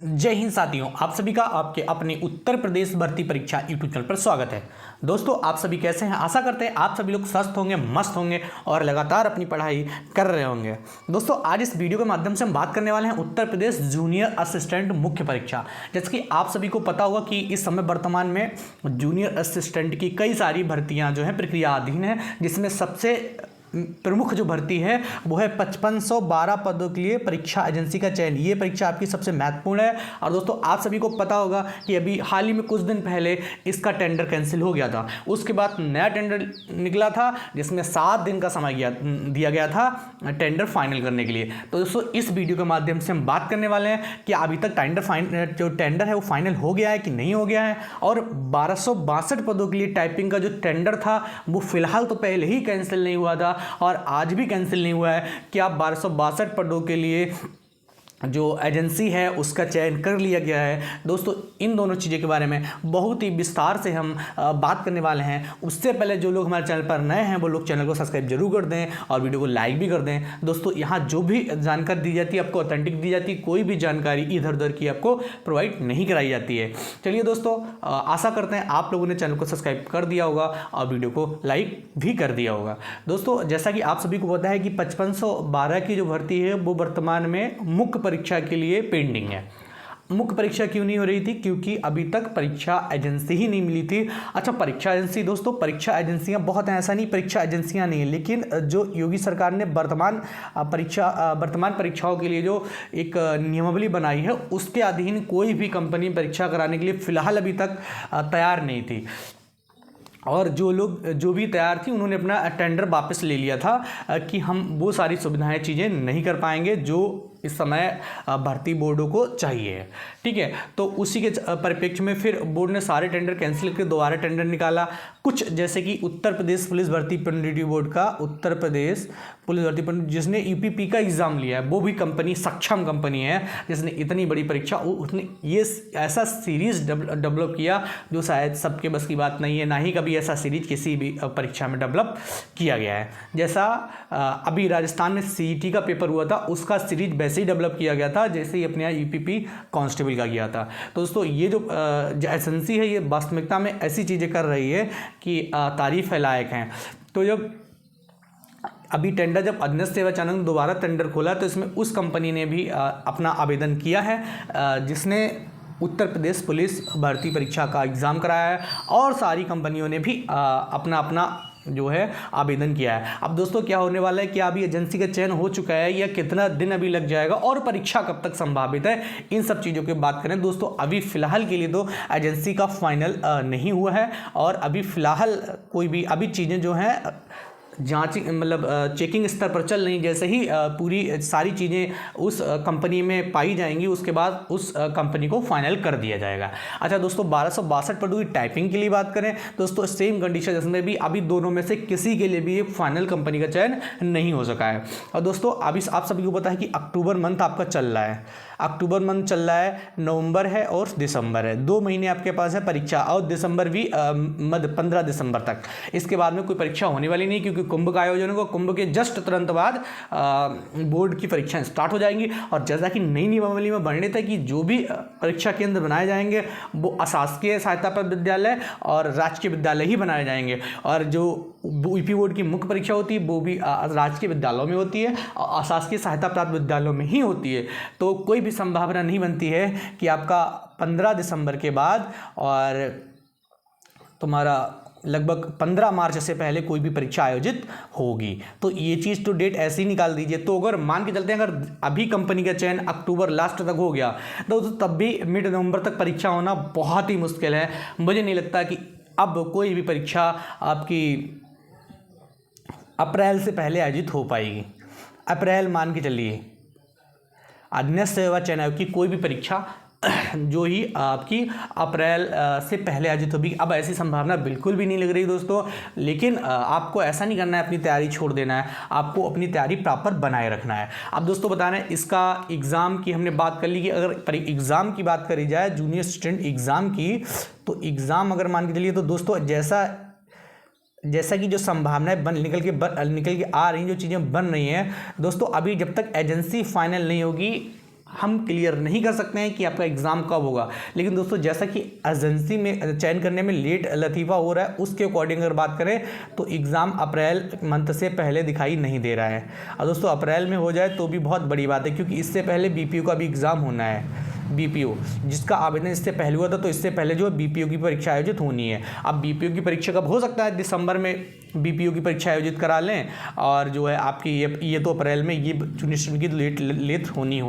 जय हिंद साथियों, आप सभी का आपके अपने उत्तर प्रदेश भर्ती परीक्षा यूट्यूब चैनल पर स्वागत है। दोस्तों, आप सभी कैसे हैं? आशा करते हैं आप सभी लोग स्वस्थ होंगे, मस्त होंगे और लगातार अपनी पढ़ाई कर रहे होंगे। दोस्तों, आज इस वीडियो के माध्यम से हम बात करने वाले हैं उत्तर प्रदेश जूनियर असिस्टेंट मुख्य परीक्षा। जैसे कि आप सभी को पता होगा कि इस समय वर्तमान में जूनियर असिस्टेंट की कई सारी भर्तियाँ जो हैं प्रक्रियाधीन है, जिसमें सबसे प्रमुख जो भर्ती है वो है 5512 पदों के लिए परीक्षा एजेंसी का चयन। ये परीक्षा आपकी सबसे महत्वपूर्ण है। और दोस्तों, आप सभी को पता होगा कि अभी हाल ही में कुछ दिन पहले इसका टेंडर कैंसिल हो गया था। उसके बाद नया टेंडर निकला था जिसमें 7 दिन का समय दिया गया था टेंडर फाइनल करने के लिए। तो दोस्तों, इस वीडियो के माध्यम से हम बात करने वाले हैं कि अभी तक जो टेंडर है वो फाइनल हो गया है कि नहीं हो गया है। और 1262 पदों के लिए टाइपिंग का जो टेंडर था वो फिलहाल तो पहले ही कैंसिल नहीं हुआ था और आज भी कैंसिल नहीं हुआ है कि आप 1262 पदों के लिए जो एजेंसी है उसका चयन कर लिया गया है। दोस्तों, इन दोनों चीज़ों के बारे में बहुत ही विस्तार से हम बात करने वाले हैं। उससे पहले जो लोग हमारे चैनल पर नए हैं वो लोग चैनल को सब्सक्राइब जरूर कर दें और वीडियो को लाइक भी कर दें। दोस्तों, यहाँ जो भी जानकारी दी जाती है आपको ऑथेंटिक दी जाती है, कोई भी जानकारी इधर उधर की आपको प्रोवाइड नहीं कराई जाती है। चलिए दोस्तों, आशा करते हैं आप लोगों ने चैनल को सब्सक्राइब कर दिया होगा और वीडियो को लाइक भी कर दिया होगा। दोस्तों, जैसा कि आप सभी को पता है कि 5512 की जो भर्ती है वो वर्तमान में मुख्य परीक्षा के लिए पेंडिंग है। मुख्य परीक्षा क्यों नहीं हो रही थी? क्योंकि अभी तक परीक्षा एजेंसी ही नहीं मिली थी। अच्छा, परीक्षा एजेंसी, दोस्तों परीक्षा एजेंसियां बहुत हैं, ऐसा नहीं परीक्षा एजेंसियां नहीं है, लेकिन जो योगी सरकार ने वर्तमान परीक्षाओं के लिए जो एक नियमावली बनाई है उसके अधीन कोई भी कंपनी परीक्षा कराने के लिए फिलहाल अभी तक तैयार नहीं थी। और जो भी तैयार थी उन्होंने अपना टेंडर वापस ले लिया था कि हम वो सारी सुविधाएं चीज़ें नहीं कर पाएंगे जो इस समय भर्ती बोर्डों को चाहिए। ठीक है, तो उसी के परिप्रेक्ष्य में फिर बोर्ड ने सारे टेंडर कैंसिल करके दोबारा टेंडर निकाला। कुछ जैसे कि उत्तर प्रदेश पुलिस भर्ती परीक्षा बोर्ड का उत्तर प्रदेश पुलिस भर्ती जिसने यूपीपी का एग्ज़ाम लिया है, वो भी कंपनी सक्षम कंपनी है जिसने इतनी बड़ी परीक्षा, उसने ये ऐसा सीरीज़ डेवलप किया जो शायद सबके बस की बात नहीं है, ना ही कभी ऐसा सीरीज किसी भी परीक्षा में डेवलप किया गया है। जैसा अभी राजस्थान में सीईटी का पेपर हुआ था उसका सीरीज वैसे ही डेवलप किया गया था जैसे ही अपने यहाँ यूपीपी कांस्टेबल का किया था। तो दोस्तों, ये जो एजेंसी है ये वास्तविकता में ऐसी चीज़ें कर रही है कि तारीफ लायक हैं। तो जब अभी टेंडर जब अधीनस्थ सेवा चयन ने दोबारा टेंडर खोला तो इसमें उस कंपनी ने भी अपना आवेदन किया है जिसने उत्तर प्रदेश पुलिस भर्ती परीक्षा का एग्ज़ाम कराया है और सारी कंपनियों ने भी अपना अपना जो है आवेदन किया है। अब दोस्तों, क्या होने वाला है, क्या अभी एजेंसी का चयन हो चुका है या कितना दिन अभी लग जाएगा और परीक्षा कब तक संभावित है, इन सब चीज़ों की बात करें दोस्तों। अभी फिलहाल के लिए तो एजेंसी का फाइनल नहीं हुआ है और अभी फिलहाल कोई भी अभी चीज़ें जो हैं जांचिंग चेकिंग स्तर पर चल रही। जैसे ही पूरी सारी चीज़ें उस कंपनी में पाई जाएंगी उसके बाद उस कंपनी को फाइनल कर दिया जाएगा। अच्छा दोस्तों, 1262 पदों की टाइपिंग के लिए बात करें दोस्तों, सेम कंडीशन जिसमें भी अभी दोनों में से किसी के लिए भी फाइनल कंपनी का चयन नहीं हो सका है। और दोस्तों, अभी आप सभी को पता है कि अक्टूबर मंथ आपका चल रहा है, अक्टूबर मंथ चल रहा है, नवंबर है और दिसंबर है, 2 महीने आपके पास है परीक्षा और दिसंबर भी 15 दिसंबर तक। इसके बाद में कोई परीक्षा होने वाली नहीं क्योंकि कुंभ का आयोजन होगा। कुंभ के जस्ट तुरंत बाद बोर्ड की परीक्षाएं स्टार्ट हो जाएंगी। और जैसा कि नई नियमावली में वर्णित है कि जो भी परीक्षा केंद्र बनाए जाएंगे वो अशासकीय सहायता प्राप्त विद्यालय और राजकीय विद्यालय ही बनाए जाएंगे। और जो यूपी बोर्ड की मुख्य परीक्षा होती है वो भी राजकीय विद्यालयों में होती है और अशासकीय सहायता प्राप्त विद्यालयों में ही होती है। तो कोई भी संभावना नहीं बनती है कि आपका 15 दिसंबर के बाद और तुम्हारा लगभग 15 मार्च से पहले कोई भी परीक्षा आयोजित होगी। तो ये चीज़ तो डेट ऐसे ही निकाल दीजिए। तो अगर मान के चलते हैं अगर अभी कंपनी का चयन अक्टूबर लास्ट तक हो गया तो तब भी मिड नवंबर तक परीक्षा होना बहुत ही मुश्किल है। मुझे नहीं लगता कि अब कोई भी परीक्षा आपकी अप्रैल से पहले आयोजित हो पाएगी। अप्रैल मान के चलिए, अधीनस्थ सेवा चयन आयोग की कोई भी परीक्षा जो ही आपकी अप्रैल से पहले आयोजित होगी, अब ऐसी संभावना बिल्कुल भी नहीं लग रही दोस्तों। लेकिन आपको ऐसा नहीं करना है अपनी तैयारी छोड़ देना है, आपको अपनी तैयारी प्रॉपर बनाए रखना है। अब दोस्तों, बता रहे हैं इसका एग्ज़ाम की हमने बात कर ली कि अगर एग्ज़ाम की बात करी जाए जूनियर स्टूडेंट एग्ज़ाम की, तो एग्ज़ाम अगर मान के चलिए तो दोस्तों जैसा कि जो संभावनाएं निकल के आ रही हैं, जो चीज़ें बन रही हैं दोस्तों, अभी जब तक एजेंसी फाइनल नहीं होगी हम क्लियर नहीं कर सकते हैं कि आपका एग्ज़ाम कब होगा। लेकिन दोस्तों जैसा कि एजेंसी में चयन करने में लेट लतीफ़ा हो रहा है, उसके अकॉर्डिंग अगर बात करें तो एग्ज़ाम अप्रैल मंथ से पहले दिखाई नहीं दे रहा है। और दोस्तों अप्रैल में हो जाए तो भी बहुत बड़ी बात है, क्योंकि इससे पहले बीपीओ का भी एग्ज़ाम होना है। बीपीओ जिसका आवेदन इससे पहले हुआ था, तो इससे पहले जो है बीपीओ की परीक्षा आयोजित होनी है। अब बीपीओ की परीक्षा कब हो सकता है, दिसंबर में बीपीओ की परीक्षा आयोजित करा लें, और जो है आपकी ये तो अप्रैल में ये जूनियर स्टूडेंट की लेट होनी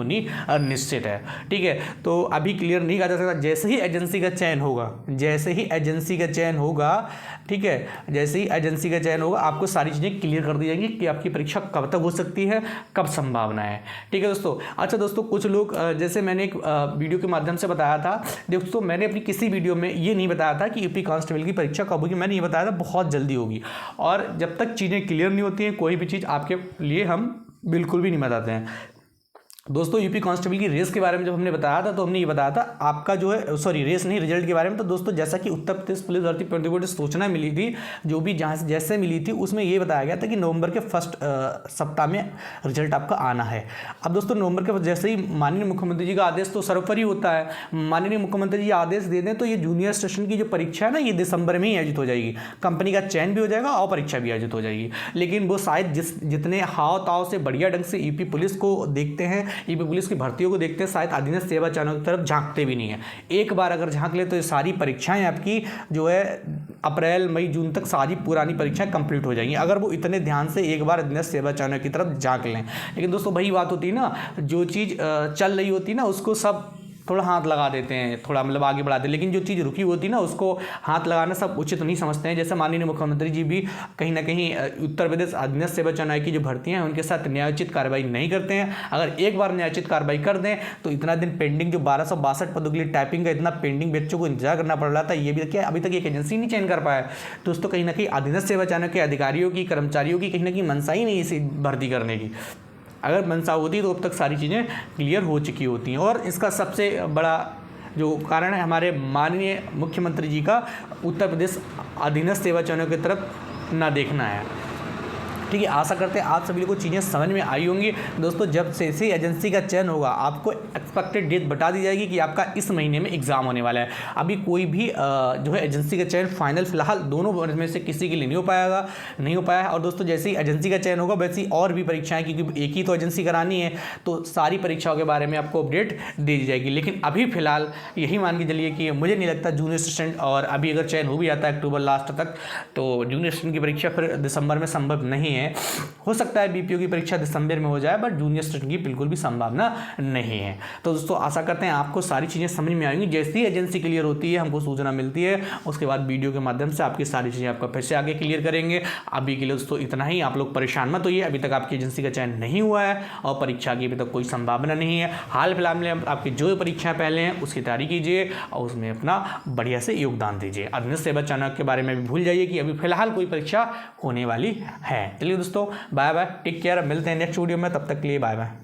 निश्चित है। ठीक है, तो अभी क्लियर नहीं कहा जा सकता। जैसे ही एजेंसी का चयन होगा, ठीक है, जैसे ही एजेंसी का चयन होगा आपको सारी चीज़ें क्लियर कर दी जाएंगी कि आपकी परीक्षा कब तक हो सकती है, कब संभावना है। ठीक है दोस्तों। अच्छा दोस्तों, कुछ लोग जैसे मैंने एक वीडियो के माध्यम से बताया था, दोस्तों मैंने अपनी किसी वीडियो में ये नहीं बताया था कि यूपी कांस्टेबल की परीक्षा कब होगी। मैंने ये बताया था बहुत जल्दी होगी, और जब तक चीज़ें क्लियर नहीं होती हैं कोई भी चीज़ आपके लिए हम बिल्कुल भी नहीं बताते हैं। दोस्तों यूपी कांस्टेबल की रेस के बारे में जब हमने बताया था तो हमने ये बताया था आपका जो है रेस नहीं, रिजल्ट के बारे में। तो दोस्तों जैसा कि उत्तर प्रदेश पुलिस भर्ती प्रतियोगिता बोर्ड से सूचना मिली थी, जो भी जहाँ से जैसे मिली थी, उसमें ये बताया गया था कि नवंबर के फर्स्ट सप्ताह में रिजल्ट आपका आना है। अब दोस्तों नवंबर के जैसे ही माननीय मुख्यमंत्री जी का आदेश तो सर्वोपरि होता है, माननीय मुख्यमंत्री जी आदेश दे दें तो ये जूनियर स्टेशन की जो परीक्षा है ना, ये दिसंबर में ही आयोजित हो जाएगी। कंपनी का चयन भी हो जाएगा और परीक्षा भी आयोजित हो जाएगी। लेकिन वो शायद जितने हाव ताव से बढ़िया ढंग से यूपी पुलिस को देखते हैं, यूपी पुलिस की भर्तियों को देखते हैं, शायद अधीनस्थ सेवा चयनों की तरफ झांकते भी नहीं है। एक बार अगर झांक ले तो ये सारी परीक्षाएं आपकी जो है अप्रैल मई जून तक सारी पुरानी परीक्षाएं कंप्लीट हो जाएंगी, अगर वो इतने ध्यान से एक बार अधीनस्थ सेवा चयनों की तरफ झांक लें। लेकिन दोस्तों वही बात होती है ना, जो चीज़ चल रही होती है ना उसको सब थोड़ा हाथ लगा देते हैं, थोड़ा मतलब आगे बढ़ाते हैं, लेकिन जो चीज़ रुकी होती है ना उसको हाथ लगाना सब उचित नहीं समझते हैं। जैसे माननीय मुख्यमंत्री जी भी कहीं ना कहीं उत्तर प्रदेश अधीनस्थ सेवा चयन आयोग की जो भर्तियां हैं उनके साथ न्यायोचित कार्रवाई नहीं करते हैं। अगर एक बार न्यायोचित कार्रवाई कर दें तो इतना दिन पेंडिंग जो 1262 पदों के लिए टाइपिंग का इतना पेंडिंग बच्चों को इंतजार करना पड़ रहा था, ये भी क्या अभी तक एक एजेंसी नहीं चयन कर पाया। दोस्तों कहीं ना कहीं अधीनस्थ सेवा चयन के अधिकारियों की, कर्मचारियों की कहीं ना कहीं मनसा ही नहीं इसी भर्ती करने की। अगर मनसा होती तो अब तक सारी चीज़ें क्लियर हो चुकी होती हैं। और इसका सबसे बड़ा जो कारण है हमारे माननीय मुख्यमंत्री जी का उत्तर प्रदेश अधीनस्थ सेवा चयनों की तरफ ना देखना है। ठीक है, आशा करते हैं आप सभी लोगों को चीज़ें समझ में आई होंगी। दोस्तों जब से एजेंसी का चयन होगा आपको एक्सपेक्टेड डेट बता दी जाएगी कि आपका इस महीने में एग्जाम होने वाला है। अभी कोई भी जो है एजेंसी का चयन फाइनल फिलहाल दोनों में से किसी के लिए नहीं हो पाया है। और दोस्तों जैसे ही एजेंसी का चयन होगा वैसे ही और भी परीक्षाएं, क्योंकि एक ही तो एजेंसी करानी है, तो सारी परीक्षाओं के बारे में आपको अपडेट दे दी जाएगी। लेकिन अभी फिलहाल यही मान के चलिए कि मुझे नहीं लगता जूनियर असिस्टेंट, और अभी अगर चयन हो भी जाता है अक्टूबर लास्ट तक, तो जूनियर असिस्टेंट की परीक्षा फिर दिसंबर में संभव नहीं है। हो सकता है बीपीओ की परीक्षा दिसंबर में हो जाए, बट जूनियर स्टूडेंट की बिल्कुल भी संभावना नहीं है। तो दोस्तों आशा करते हैं आपको सारी चीज़ें समझ में आएंगी। जैसी ही एजेंसी क्लियर होती है हमको सूचना मिलती है, उसके बाद वीडियो के माध्यम से आपकी सारी चीज़ें आपका फिर से आगे क्लियर करेंगे। अभी के लिए दोस्तों इतना ही, आप लोग परेशान मत होइए। अभी तक आपकी एजेंसी का चयन नहीं हुआ है और परीक्षा की अभी तक कोई संभावना नहीं है। हाल फिलहाल में आपकी जो परीक्षाएं पहले हैं उसकी तैयारी कीजिए और उसमें अपना बढ़िया से योगदान दीजिए। अधीनस्थ सेवा चयन के बारे में भी भूल जाइए कि अभी फिलहाल कोई परीक्षा होने वाली है। चलिए दोस्तों, बाय बाय, टेक केयर, मिलते हैं नेक्स्ट वीडियो में, तब तक के लिए बाय बाय।